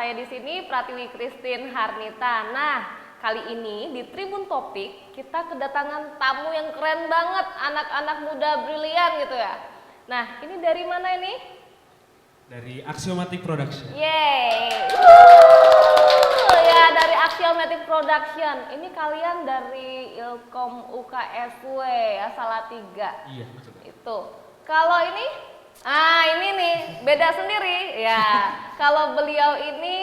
saya di sini Pratiwi Christine Harnita. Nah, kali ini di Tribun Topik kita kedatangan tamu yang keren banget, anak-anak muda brilian gitu ya. Nah, ini dari mana ini? Dari Axiomatic Production. Yeay. Ya, dari Axiomatic Production. Ini kalian dari Ilkom UKSW ya, Salatiga. Iya, betul. Itu. Kalau ini? Ini nih, beda sendiri. Ya, kalau beliau ini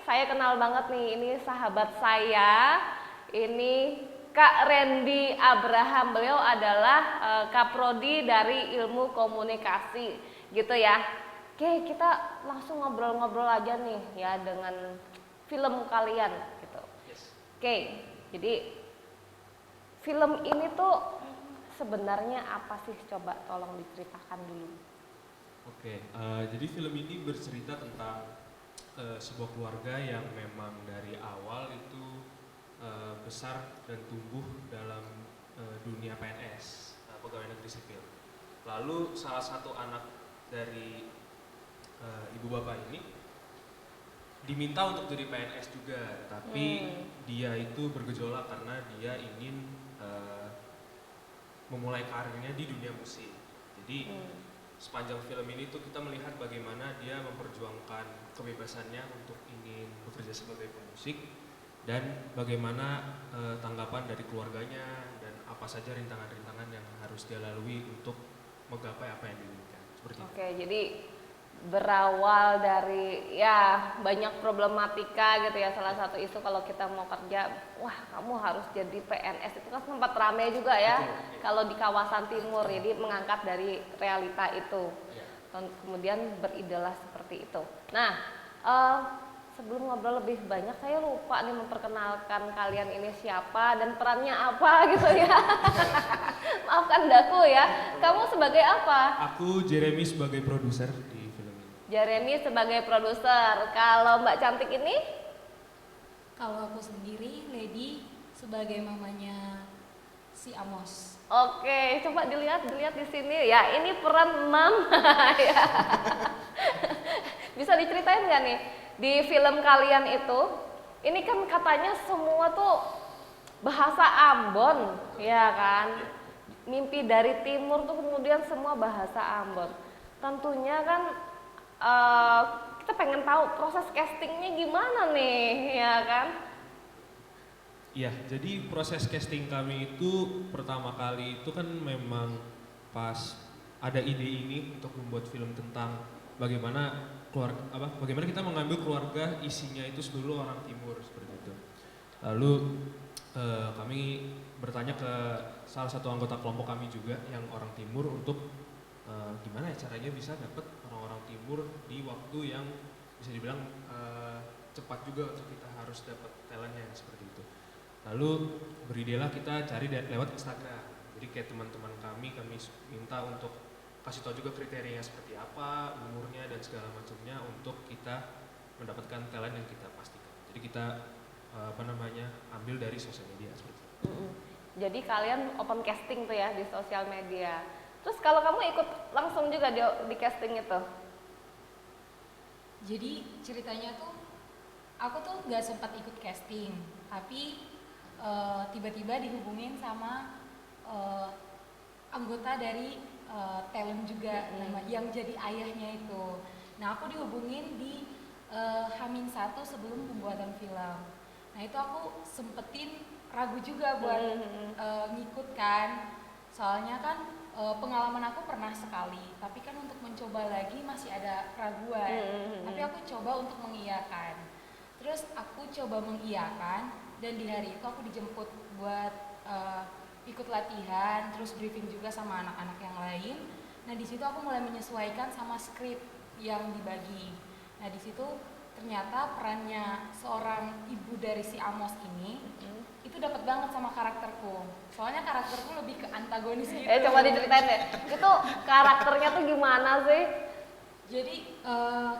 saya kenal banget nih. Ini sahabat saya. Ini Kak Randy Abraham. Beliau adalah Kaprodi dari Ilmu Komunikasi, gitu ya. Oke, kita langsung ngobrol-ngobrol aja nih ya dengan film kalian gitu. Oke, jadi film ini tuh sebenarnya apa sih? Coba tolong diceritakan dulu. Oke, jadi film ini bercerita tentang sebuah keluarga yang memang dari awal itu besar dan tumbuh dalam dunia PNS, pegawai negeri sipil. Lalu salah satu anak dari ibu bapak ini diminta untuk jadi PNS juga, tapi dia itu bergejolak karena dia ingin memulai karirnya di dunia musik. Jadi sepanjang film ini tuh kita melihat bagaimana dia memperjuangkan kebebasannya untuk ingin bekerja sebagai pemusik dan bagaimana tanggapan dari keluarganya dan apa saja rintangan-rintangan yang harus dia lalui untuk menggapai apa yang diinginkan. Seperti itu. Oke, jadi berawal dari ya banyak problematika gitu ya. Salah satu isu kalau kita mau kerja, wah kamu harus jadi PNS, itu kan sempat ramai juga ya. Betul. Kalau di kawasan timur, jadi mengangkat dari realita itu. Kemudian beridola seperti itu. Nah, sebelum ngobrol lebih banyak, saya lupa nih memperkenalkan kalian ini siapa dan perannya apa gitu ya. Maafkan daku ya. Kamu sebagai apa? Aku Jeremy sebagai produser di film ini. Jeremy sebagai produser. Kalau Mbak Cantik ini? Kalau aku sendiri, Lady sebagai mamanya si Amos. Oke, coba dilihat di sini ya. Ini peran Mam. Ya. Bisa diceritain nggak nih di film kalian itu? Ini kan katanya semua tuh bahasa Ambon, ya kan? Mimpi dari timur tuh kemudian semua bahasa Ambon. Tentunya kan kita pengen tahu proses castingnya gimana nih, ya kan? Iya, jadi proses casting kami itu pertama kali itu kan memang pas ada ide ini untuk membuat film tentang bagaimana bagaimana kita mengambil keluarga isinya itu seluruh orang timur seperti itu. Lalu kami bertanya ke salah satu anggota kelompok kami juga yang orang timur untuk gimana ya caranya bisa dapat orang-orang timur di waktu yang bisa dibilang cepat juga untuk kita harus dapat talentnya seperti itu. Lalu beridelah kita cari lewat Instagram. Jadi kayak teman-teman kami minta untuk kasih tahu juga kriterianya seperti apa, umurnya dan segala macamnya untuk kita mendapatkan talent yang kita pastikan. Jadi kita ambil dari sosial media seperti itu. Jadi kalian open casting tuh ya di sosial media. Terus kalau kamu ikut langsung juga di casting itu? Jadi ceritanya tuh, aku tuh gak sempat ikut casting, tapi tiba-tiba dihubungin sama anggota dari talent juga yang jadi ayahnya itu. Nah aku dihubungin di H-1 sebelum pembuatan film. Nah itu aku sempetin ragu juga buat ngikut kan. Soalnya kan pengalaman aku pernah sekali, tapi kan untuk mencoba lagi masih ada keraguan. Tapi aku coba untuk mengiyakan. Terus aku coba mengiyakan dan di hari itu aku dijemput buat ikut latihan, terus briefing juga sama anak-anak yang lain. Nah di situ aku mulai menyesuaikan sama skrip yang dibagi. Nah di situ ternyata perannya seorang ibu dari si Amos ini itu dapat banget sama karakterku. Soalnya karakterku lebih ke antagonis gitu. Coba diceritain deh. Itu karakternya tuh gimana sih? Jadi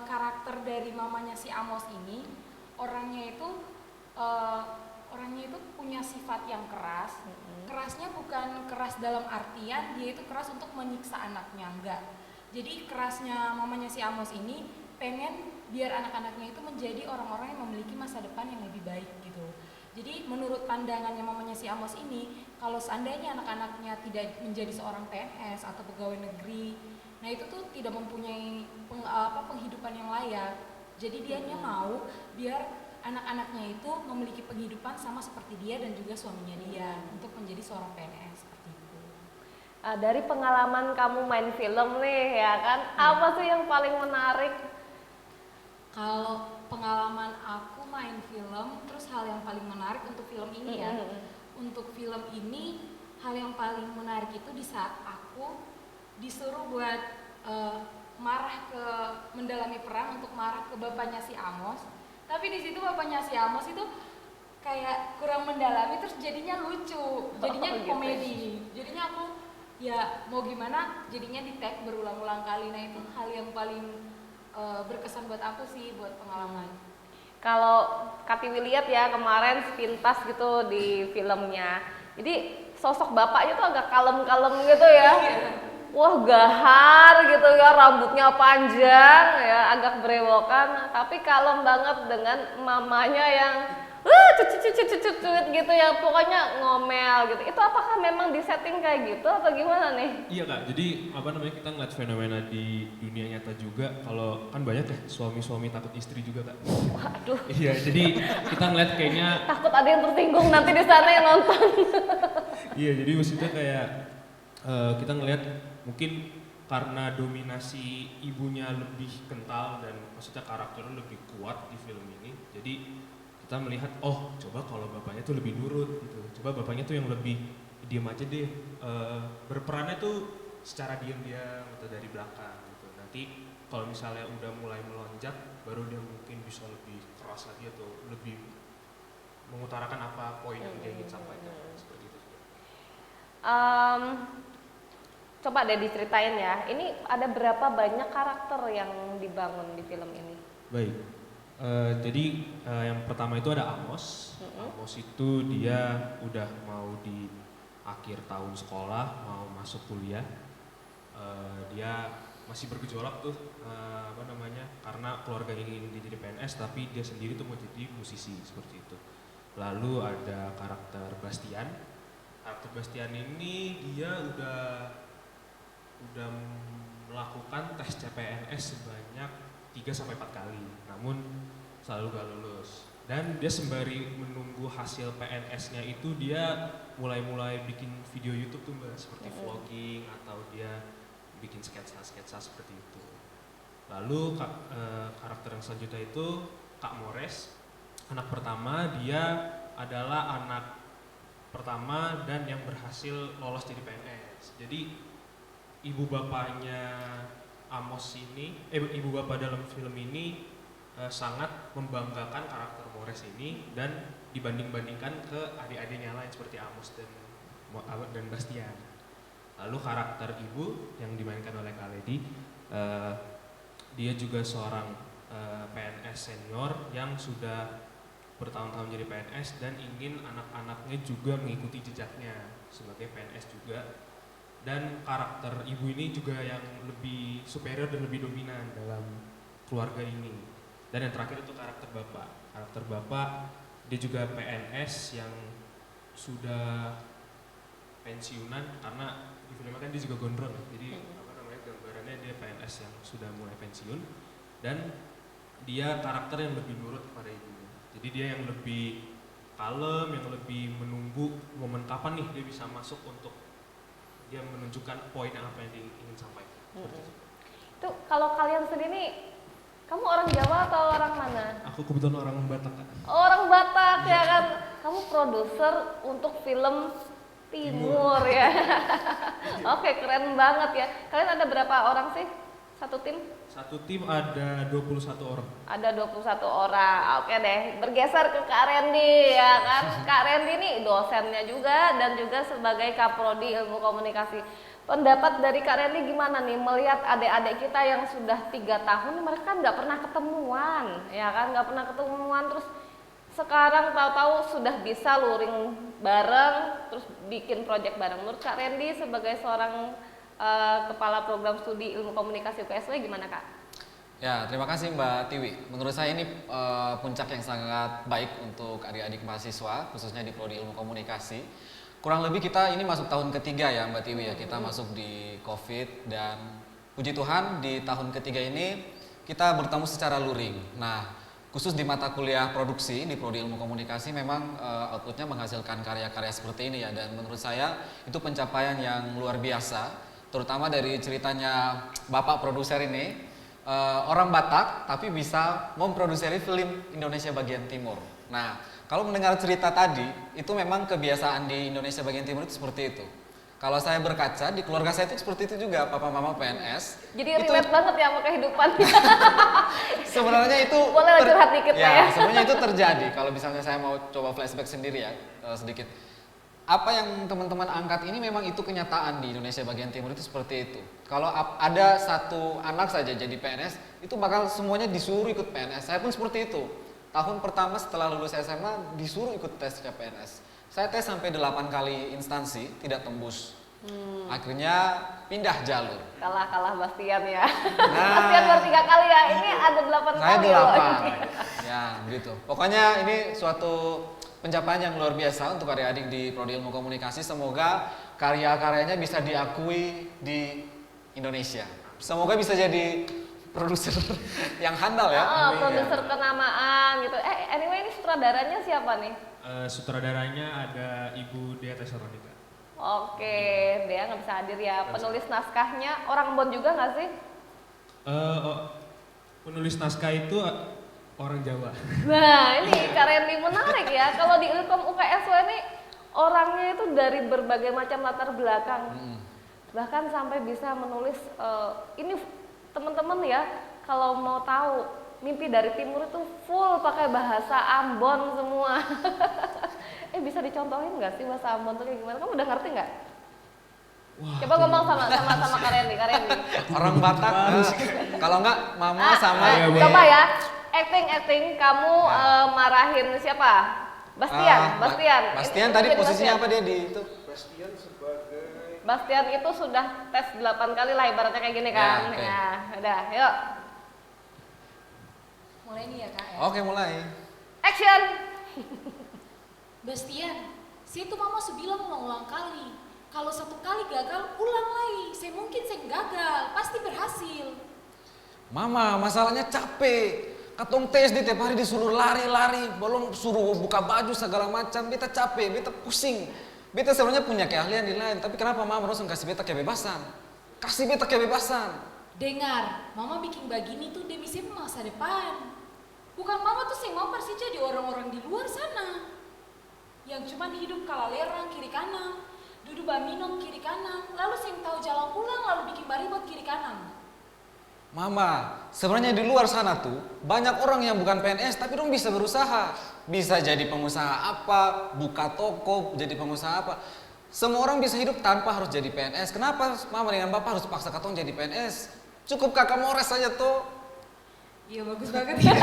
karakter dari mamanya si Amos ini orangnya itu punya sifat yang keras. Kerasnya bukan keras dalam artian dia itu keras untuk menyiksa anaknya, enggak. Jadi kerasnya mamanya si Amos ini pengen biar anak-anaknya itu menjadi orang-orang yang memiliki masa depan yang lebih baik gitu. Jadi menurut pandangannya mamanya si Amos ini, kalau seandainya anak-anaknya tidak menjadi seorang PNS atau pegawai negeri, nah itu tuh tidak mempunyai penghidupan yang layak. Jadi dianya mau biar anak-anaknya itu memiliki penghidupan sama seperti dia dan juga suaminya dia untuk menjadi seorang PNS seperti itu. Dari pengalaman kamu main film nih ya kan, apa sih yang paling menarik? Kalau pengalaman aku main film, terus hal yang paling menarik untuk film ini ya, untuk film ini hal yang paling menarik itu di saat aku disuruh buat marah ke mendalami peran untuk marah ke bapaknya si Amos, tapi di situ bapaknya si Amos itu kayak kurang mendalami, terus jadinya lucu, jadinya gitu. komedi, jadinya aku ya mau gimana, jadinya di tag berulang-ulang kali. Nah itu hal yang paling berkesan buat aku sih, buat pengalaman. Kalau Katiwi lihat ya kemarin sepintas gitu di filmnya, jadi sosok bapaknya tuh agak kalem-kalem gitu ya. Wah gahar gitu ya, rambutnya panjang ya, agak berewokan, tapi kalem banget dengan mamanya yang cucut gitu ya, pokoknya ngomel gitu. Itu apakah memang disetting kayak gitu atau gimana nih? Iya kak, jadi apa namanya kita ngeliat fenomena di dunia nyata juga, kalau kan banyak ya suami-suami takut istri juga kak. Waduh, Iya, jadi kita ngeliat kayaknya, takut ada yang tersinggung nanti di sana yang nonton. iya jadi maksudnya kayak kita ngeliat mungkin karena dominasi ibunya lebih kental dan maksudnya karakternya lebih kuat di film ini, jadi kita melihat oh coba kalau bapaknya tuh lebih nurut gitu, coba bapaknya tuh yang lebih diam aja deh, berperannya tuh secara diam-diam atau dari belakang gitu. Nanti kalau misalnya udah mulai melonjak baru dia mungkin bisa lebih keras lagi atau lebih mengutarakan apa poin yang dia ingin sampaikan seperti itu. Coba deh diceritain ya, ini ada berapa banyak karakter yang dibangun di film ini? Baik. Jadi yang pertama itu ada Amos. Amos itu dia udah mau di akhir tahun sekolah, mau masuk kuliah. Dia masih bergejolak tuh apa namanya, karena keluarga ingin dia jadi PNS, tapi dia sendiri tuh mau jadi musisi seperti itu. Lalu ada karakter Bastian. Karakter Bastian ini dia udah melakukan tes CPNS sebanyak 3-4 kali, namun selalu gak lulus. Dan dia sembari menunggu hasil PNS-nya itu dia mulai bikin video YouTube tuh mbak, seperti vlogging atau dia bikin sketsa seperti itu. Lalu karakter yang selanjutnya itu Kak Mores, anak pertama. Dia adalah anak pertama dan yang berhasil lolos jadi PNS. Jadi ibu bapaknya Amos ini, ibu bapak dalam film ini sangat membanggakan karakter Mores ini dan dibanding-bandingkan ke adik-adiknya lain seperti Amos dan Bastian. Lalu karakter ibu yang dimainkan oleh Kak Lady, dia juga seorang PNS senior yang sudah bertahun-tahun jadi PNS dan ingin anak-anaknya juga mengikuti jejaknya sebagai PNS juga. Dan karakter ibu ini juga yang lebih superior dan lebih dominan dalam keluarga ini. Dan yang terakhir itu karakter bapak. Karakter bapak dia juga PNS yang sudah pensiunan, karena di filmnya kan dia juga gondrong ya. Jadi apa namanya, gambarannya dia PNS yang sudah mulai pensiun dan dia karakter yang lebih nurut kepada ibunya. Jadi dia yang lebih kalem, yang lebih menunggu momen kapan nih dia bisa masuk untuk dia menunjukkan poin apa yang dia ingin sampaikan. Itu kalau kalian sendiri, kamu orang Jawa atau orang mana? Aku kebetulan orang Batak kan. Orang Batak ya kan. Kamu produser untuk film Timur ya. Oke, keren banget ya. Kalian ada berapa orang sih? Satu tim? Satu tim ada 21 orang. Ada 21 orang. Oke deh, bergeser ke Kak Randy ya kan. Kak Randy nih dosennya juga dan juga sebagai Kaprodi Ilmu Komunikasi. Pendapat dari Kak Randy gimana nih melihat adik-adik kita yang sudah 3 tahun mereka nggak pernah ketemuan, ya kan? Nggak pernah ketemuan, terus sekarang tahu-tahu sudah bisa luring bareng, terus bikin project bareng. Menurut Kak Randy sebagai seorang Kepala Program Studi Ilmu Komunikasi UKSW gimana Kak? Ya, terima kasih Mbak Tiwi. Menurut saya ini puncak yang sangat baik untuk adik-adik mahasiswa, khususnya di Prodi Ilmu Komunikasi. Kurang lebih kita ini masuk tahun ketiga ya Mbak Tiwi ya, kita masuk di COVID dan puji Tuhan di tahun ketiga ini kita bertemu secara luring. Nah, khusus di mata kuliah produksi di Prodi Ilmu Komunikasi memang outputnya menghasilkan karya-karya seperti ini ya, dan menurut saya itu pencapaian yang luar biasa, terutama dari ceritanya Bapak produser ini. Orang Batak tapi bisa memproduksi film Indonesia bagian timur. Nah, kalau mendengar cerita tadi, itu memang kebiasaan di Indonesia bagian timur itu seperti itu. Kalau saya berkaca di keluarga saya itu seperti itu juga, papa mama PNS. Jadi relate banget ya sama kehidupan. Sebenarnya itu Boleh lah curhat dikit ya, ya. sebenarnya itu terjadi. Kalau misalnya saya mau coba flashback sendiri ya, sedikit. Apa yang teman-teman angkat ini memang itu kenyataan di Indonesia bagian timur itu seperti itu. Kalau ada satu anak saja jadi PNS, itu bakal semuanya disuruh ikut PNS. Saya pun seperti itu. Tahun pertama setelah lulus SMA disuruh ikut tesnya PNS. Saya tes sampai 8 kali instansi, tidak tembus. Akhirnya pindah jalur. Kalah Bastian ya. Nah. Bastian baru 3 kali ya. Ini ada 8 Saya kali loh. 8. Ya, begitu. Pokoknya ini suatu pencapaian yang luar biasa untuk adik-adik di Prodi Ilmu Komunikasi. Semoga karya-karyanya bisa diakui di Indonesia. Semoga bisa jadi produser yang handal ya. Produser kenamaan gitu. Anyway ini sutradaranya siapa nih? Sutradaranya ada Ibu Dea Tesaronika. Oke, dia nggak bisa hadir ya. Penulis naskahnya orang Bon juga nggak sih? Penulis naskah itu orang Jawa. Nah ini Karendi menarik ya. Kalau di Ilkom UPSW ini orangnya itu dari berbagai macam latar belakang. Bahkan sampai bisa menulis ini teman-teman ya. Kalau mau tahu mimpi dari timur itu full pakai bahasa Ambon semua. Bisa dicontohin nggak sih bahasa Ambon tuh kayak gimana? Kamu udah ngerti nggak? Wah, Coba ngomong sama Karendi. Orang Batak. Kalau enggak mama sama iya, Coba ya. Acting kamu marahin siapa? Bastian. Bastian Ini tadi jadi posisinya Bastian. apa dia di itu? Bastian itu sudah tes 8 kali lah ibaratnya kayak gini kan. Ya, oke. Ya, udah, yuk. Mulai nih ya kak ya. Oke, mulai. Action. Bastian, saya tuh mama sebilang ulang-ulang kali. Kalau satu kali gagal, ulang lagi. Saya mungkin saya gagal, pasti berhasil. Mama, masalahnya capek. Katong tes di tiap hari disuruh lari-lari, belum suruh buka baju segala macam. Beta capek, beta pusing. Beta sebenarnya punya keahlian di lain, tapi kenapa mama harus kasih beta kebebasan? Kasih beta kebebasan. Dengar, mama bikin begini tuh demi saya masa depan. Bukan mama tuh yang mau Persija di orang-orang di luar sana. Yang cuman hidup kalalerang kiri kanan, duduk minum kiri kanan, lalu saya tahu jalan pulang lalu bikin baribot kiri kanan. Mama, sebenarnya di luar sana tuh banyak orang yang bukan PNS tapi dong bisa berusaha. Bisa jadi pengusaha apa, buka toko, jadi pengusaha apa. Semua orang bisa hidup tanpa harus jadi PNS. Kenapa mama dengan bapak harus paksa katong jadi PNS? Cukup kakak mores saja tuh. Iya bagus banget ya.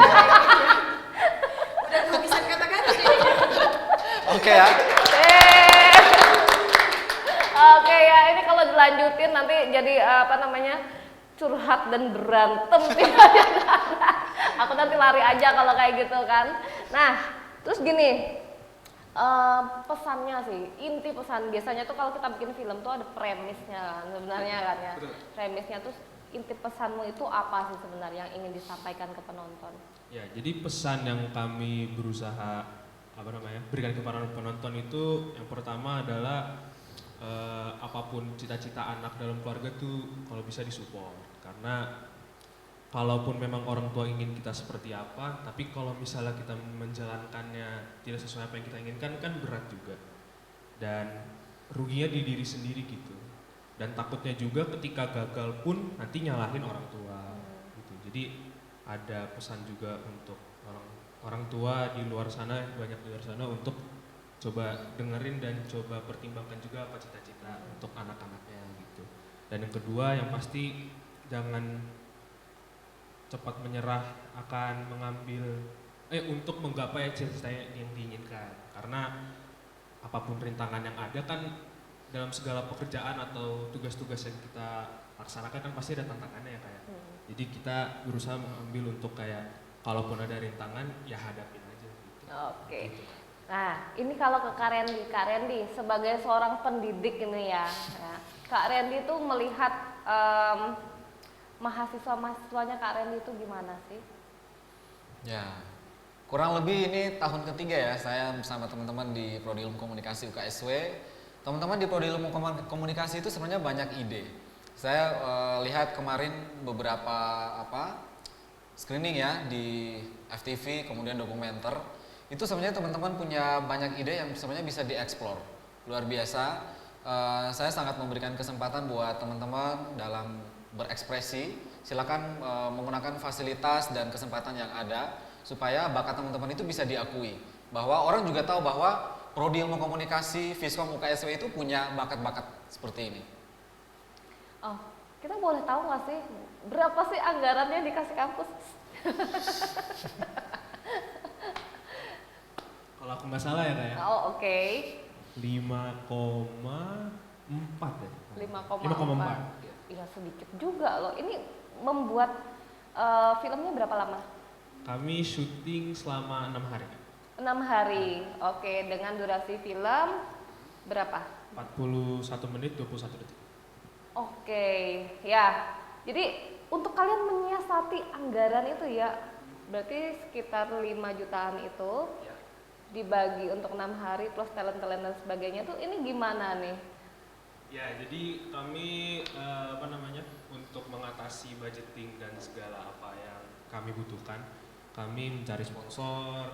Udah kehabisan kata-kata deh. Oke ya. Oke ya, ini kalau dilanjutin nanti jadi curhat dan berantem. Aku nanti lari aja kalau kayak gitu kan. Nah, terus gini, pesannya sih, inti pesan biasanya tuh kalau kita bikin film tuh ada premisnya kan sebenarnya kan ya. Premisnya tuh inti pesanmu itu apa sih sebenarnya yang ingin disampaikan ke penonton? Ya, jadi pesan yang kami berusaha berikan kepada penonton itu yang pertama adalah apapun cita-cita anak dalam keluarga tuh kalau bisa disupport, karena kalaupun memang orang tua ingin kita seperti apa, tapi kalau misalnya kita menjalankannya tidak sesuai apa yang kita inginkan kan berat juga dan ruginya di diri sendiri gitu, dan takutnya juga ketika gagal pun nanti nyalahin orang tua gitu. Jadi ada pesan juga untuk orang tua di luar sana, banyak di luar sana, untuk coba dengerin dan coba pertimbangkan juga apa cita-cita untuk anak-anaknya gitu. Dan yang kedua yang pasti jangan cepat menyerah akan untuk menggapai cita-cita yang diinginkan, karena apapun rintangan yang ada kan dalam segala pekerjaan atau tugas-tugas yang kita laksanakan kan pasti ada tantangannya ya kayak. Jadi kita berusaha mengambil untuk kayak kalaupun ada rintangan ya hadapin aja gitu. Oke. Gitu. Nah, ini kalau ke Kak Randy sebagai seorang pendidik ini ya, Kak Randy tuh melihat mahasiswa-mahasiswanya Kak Randy itu gimana sih? Ya, kurang lebih ini tahun ketiga ya saya bersama teman-teman di Prodi Ilmu Komunikasi UKSW. Teman-teman di Prodi Ilmu Komunikasi itu sebenarnya banyak ide. Saya lihat kemarin beberapa screening ya di FTV, kemudian dokumenter. Itu sebenarnya teman-teman punya banyak ide yang sebenarnya bisa dieksplor. Luar biasa. Saya sangat memberikan kesempatan buat teman-teman dalam berekspresi. Silakan menggunakan fasilitas dan kesempatan yang ada supaya bakat teman-teman itu bisa diakui. Bahwa orang juga tahu bahwa Prodi Ilmu Komunikasi Viskom UKSW itu punya bakat-bakat seperti ini. Oh, kita boleh tahu nggak sih berapa sih anggarannya dikasih kampus? Kalau aku nggak salah ya kayak Oh, oke. 5,4 ya. 5,4. Iya, sedikit juga loh. Ini membuat filmnya berapa lama? Kami syuting selama 6 hari. 6 hari. Oke, dengan durasi film berapa? 41 menit 21 detik. Oke, ya. Jadi untuk kalian menyiasati anggaran itu ya, berarti sekitar 5 jutaan itu dibagi untuk 6 hari plus talent-talent dan sebagainya tuh ini gimana nih? Ya, jadi kami untuk mengatasi budgeting dan segala apa yang kami butuhkan, kami mencari sponsor,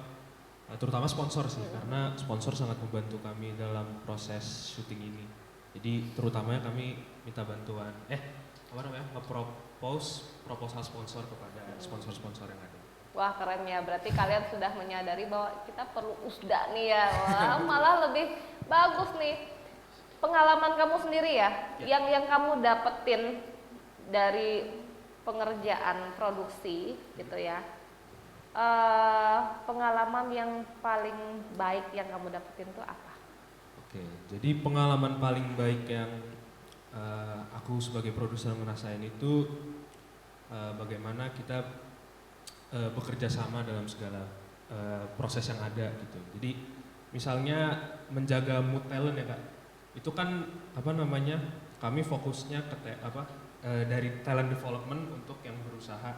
terutama sponsor sih, karena sponsor sangat membantu kami dalam proses syuting ini. Jadi terutamanya kami minta bantuan, nge-propose proposal sponsor kepada sponsor-sponsor yang ada. Wah, keren ya, berarti kalian sudah menyadari bahwa kita perlu usda nih ya. Wah, malah lebih bagus nih. Pengalaman kamu sendiri ya, yang kamu dapetin dari pengerjaan produksi gitu ya. Pengalaman yang paling baik yang kamu dapetin tuh apa? Oke, jadi pengalaman paling baik yang aku sebagai produser ngerasain itu bagaimana kita bekerja sama dalam segala proses yang ada gitu. Jadi misalnya menjaga mood talent ya Kak, itu kan kami fokusnya ke dari talent development untuk yang berusaha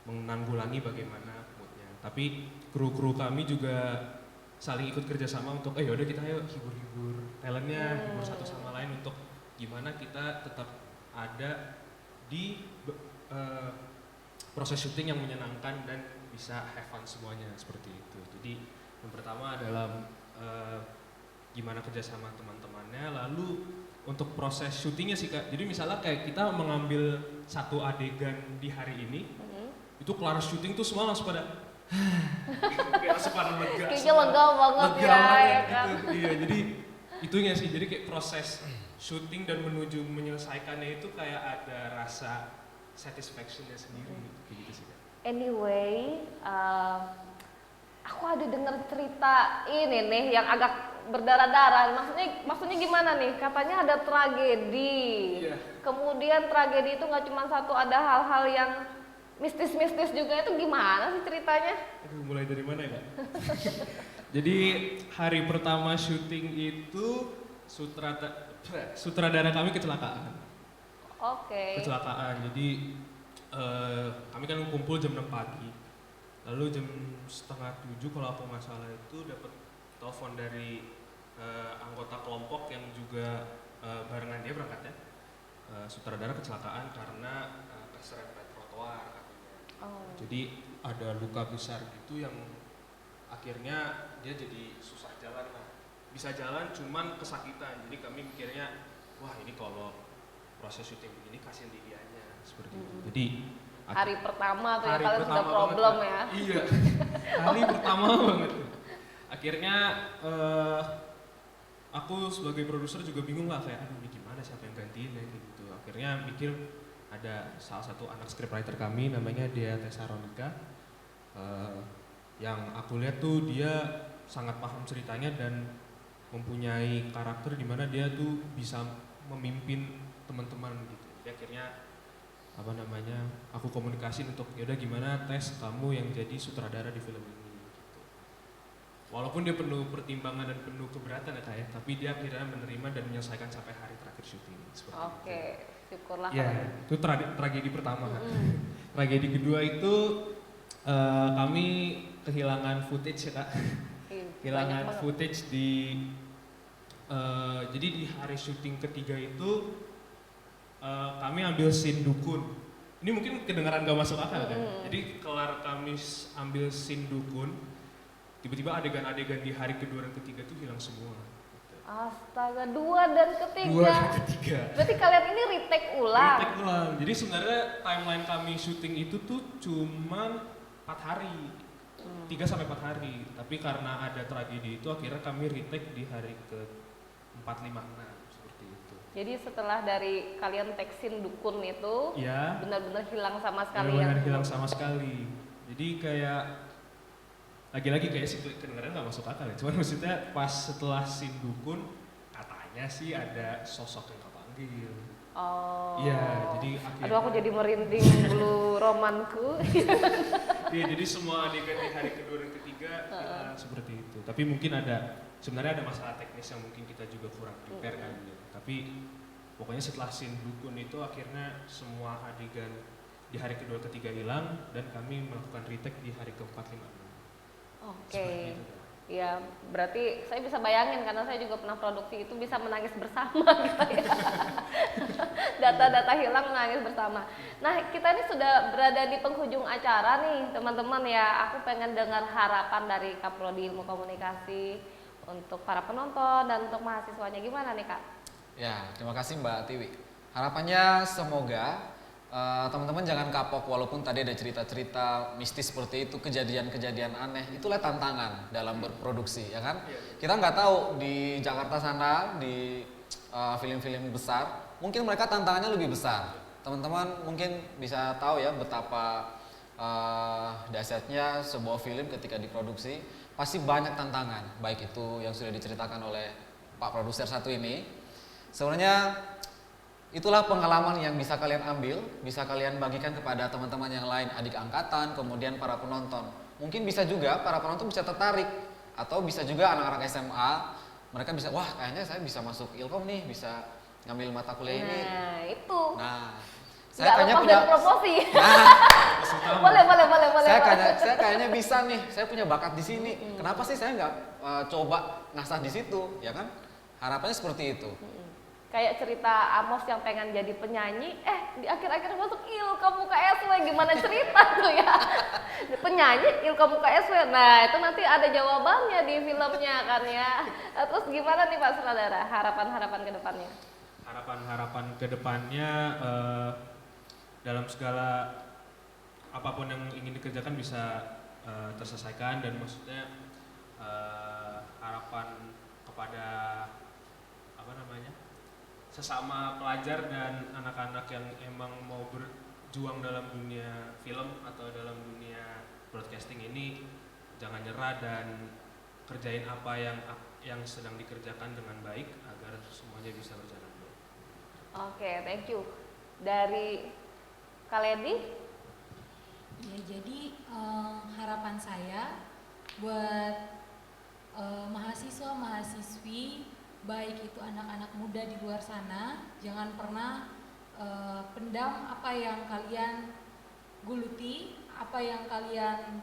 menanggulangi bagaimana moodnya. Tapi kru-kru kami juga saling ikut kerjasama untuk yaudah kita ayo hibur-hibur talentnya, hibur satu sama lain untuk gimana kita tetap ada di proses syuting yang menyenangkan dan bisa have fun semuanya seperti itu. Jadi yang pertama adalah gimana kerjasama teman-temannya, lalu untuk proses syutingnya sih Kak. Jadi misalnya kayak kita mengambil satu adegan di hari ini, itu kelar syuting tuh semua langsung pada kayak langsung pada lega. Kayaknya lega banget ya kan. Gitu. Iya, jadi itunya sih. Jadi kayak proses syuting dan menuju menyelesaikannya itu kayak ada rasa satisfaction-nya sendiri kayak gitu sih Kak. Anyway, aku ada dengar cerita ini nih yang agak berdarah-darah. Maksudnya gimana nih? Katanya ada tragedi. Iya. Kemudian tragedi itu nggak cuma satu, ada hal-hal yang mistis-mistis juga. Itu gimana sih ceritanya? Aduh, mulai dari mana ya Kak? Jadi hari pertama syuting itu sutradara kami kecelakaan. Oke. Kecelakaan. Jadi kami kan kumpul jam 6 pagi. Lalu jam setengah 7 kalau aku nggak salah itu dapat telepon dari anggota kelompok yang juga barengan dia berangkatnya. Sutradara kecelakaan karena keserempet trotoar katanya. Oh. Jadi ada luka besar gitu yang akhirnya dia jadi susah jalan lah. Bisa jalan cuman kesakitan. Jadi kami mikirnya wah ini kalau proses syuting begini kasihan di dianya seperti itu. Jadi Hari pertama tuh ya hari kalian sudah pertama problem banget, ya. Iya. Hari pertama banget. Akhirnya aku sebagai produser juga bingung lah kayak aduh ini gimana siapa yang gantiin ya gitu. Akhirnya mikir ada salah satu anak scriptwriter kami namanya Dea Tesaronika yang aku lihat tuh dia sangat paham ceritanya dan mempunyai karakter di mana dia tuh bisa memimpin teman-teman gitu. Jadi akhirnya apa namanya, aku komunikasiin untuk yaudah gimana tes kamu yang jadi sutradara di film ini gitu. Walaupun dia penuh pertimbangan dan penuh keberatan ya Kak ya, tapi dia akhirnya menerima dan menyelesaikan sampai hari terakhir syuting seperti Oke, itu. syukurlah. Ya, kalau- itu tragedi pertama. Tragedi kedua itu kami kehilangan footage ya Kak. Ih, Kehilangan banyak banget. footage jadi di hari syuting ketiga itu kami ambil scene dukun. Ini mungkin kedengaran gak masuk akal kan? Jadi kelar kami ambil scene dukun, tiba-tiba adegan-adegan di hari kedua dan ketiga tuh hilang semua. Astaga, 2 dan ketiga. Dua dan ketiga. Berarti kalian ini retake ulang. Retake ulang. Jadi sebenarnya timeline kami syuting itu tuh cuma 4 hari. 3 sampai 4 hari. Tapi karena ada tragedi itu akhirnya kami retake di hari ke 4, 5, 6 seperti itu. Jadi setelah dari kalian take scene dukun itu, Ya. benar-benar hilang sama sekali Benar-benar yang hilang sama sekali. Jadi kayak lagi-lagi kayak sih kedengaran nggak masuk akal ya. Cuman maksudnya pas setelah scene dukun katanya sih ada sosok yang kepanggil. Oh. Iya, jadi akhirnya. Aduh, aku jadi merinding bulu romanku. Iya, jadi semua adegan di hari kedua dan ketiga hilang seperti itu. Tapi mungkin sebenarnya ada masalah teknis yang mungkin kita juga kurang prepare kan. Gitu. Tapi pokoknya setelah scene dukun itu akhirnya semua adegan di hari kedua ketiga hilang dan kami melakukan retake di hari keempat, 5, 6. Oke. Seperti itu. Ya, berarti saya bisa bayangin karena saya juga pernah produksi itu bisa menangis bersama gitu ya. Data-data hilang menangis bersama. Nah, kita ini sudah berada di penghujung acara nih, teman-teman ya. Aku pengen dengar harapan dari Kaprodi Ilmu Komunikasi untuk para penonton dan untuk mahasiswanya, gimana nih Kak? Ya, terima kasih Mbak Tiwi. Harapannya semoga teman-teman jangan kapok walaupun tadi ada cerita-cerita mistis seperti itu, kejadian-kejadian aneh. Itulah tantangan dalam berproduksi, ya kan? Kita nggak tahu di Jakarta sana, di film-film besar, mungkin mereka tantangannya lebih besar. Teman-teman mungkin bisa tahu ya betapa dahsyatnya sebuah film ketika diproduksi. Pasti banyak tantangan, baik itu yang sudah diceritakan oleh Pak Produser satu ini. Sebenarnya itulah pengalaman yang bisa kalian ambil, bisa kalian bagikan kepada teman-teman yang lain, adik angkatan, kemudian para penonton. Mungkin bisa juga para penonton bisa tertarik, atau bisa juga anak-anak SMA, mereka bisa, wah kayaknya saya bisa masuk Ilkom nih, bisa ngambil mata kuliah ini. Nah, itu. Nah, saya Nggak kayaknya lepas punya, dari promosi. Utama. boleh. saya kayaknya bisa nih, saya punya bakat di sini. Kenapa sih saya nggak coba ngasah di situ, ya kan? Harapannya seperti itu. Kayak cerita Amos yang pengen jadi penyanyi, di akhir-akhir masuk Ilkom UKSW, gimana cerita tuh ya? Penyanyi Ilkom UKSW, nah itu nanti ada jawabannya di filmnya kan ya. Nah, terus gimana nih Pak Sutradara, harapan-harapan ke depannya? Harapan-harapan ke depannya dalam segala apapun yang ingin dikerjakan bisa terselesaikan, dan maksudnya harapan kepada apa namanya, sesama pelajar dan anak-anak yang emang mau berjuang dalam dunia film atau dalam dunia broadcasting ini, jangan nyerah dan kerjain apa yang sedang dikerjakan dengan baik agar semuanya bisa berjalan baik. Oke, thank you. Dari Kak Ledi? Ya, jadi harapan saya buat mahasiswa-mahasiswi, baik itu anak-anak muda di luar sana, jangan pernah pendam apa yang kalian geluti, apa yang kalian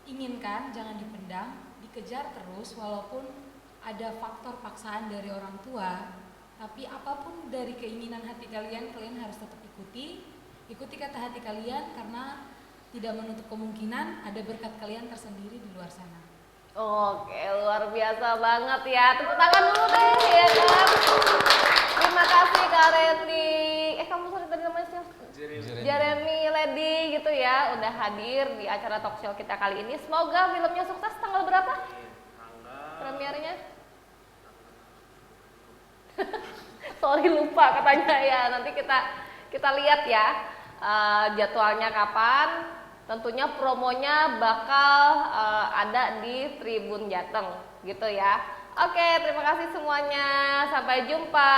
inginkan, jangan dipendam, dikejar terus walaupun ada faktor paksaan dari orang tua. Tapi apapun dari keinginan hati kalian, kalian harus tetap ikuti kata hati kalian, karena tidak menutup kemungkinan ada berkat kalian tersendiri di luar sana. Oke, luar biasa banget ya. Tepuk tangan dulu deh, ya kan? Terima kasih Kak Randy. Kamu sorry tadi namanya siapa? Jeremy Ledi gitu ya, udah hadir di acara talk show kita kali ini. Semoga filmnya sukses. Tanggal berapa? Premiernya? Sorry lupa katanya ya. Nanti kita lihat ya jadwalnya kapan. Tentunya promonya bakal ada di Tribun Jateng gitu ya. Oke, terima kasih semuanya. Sampai jumpa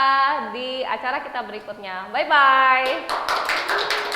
di acara kita berikutnya. Bye bye.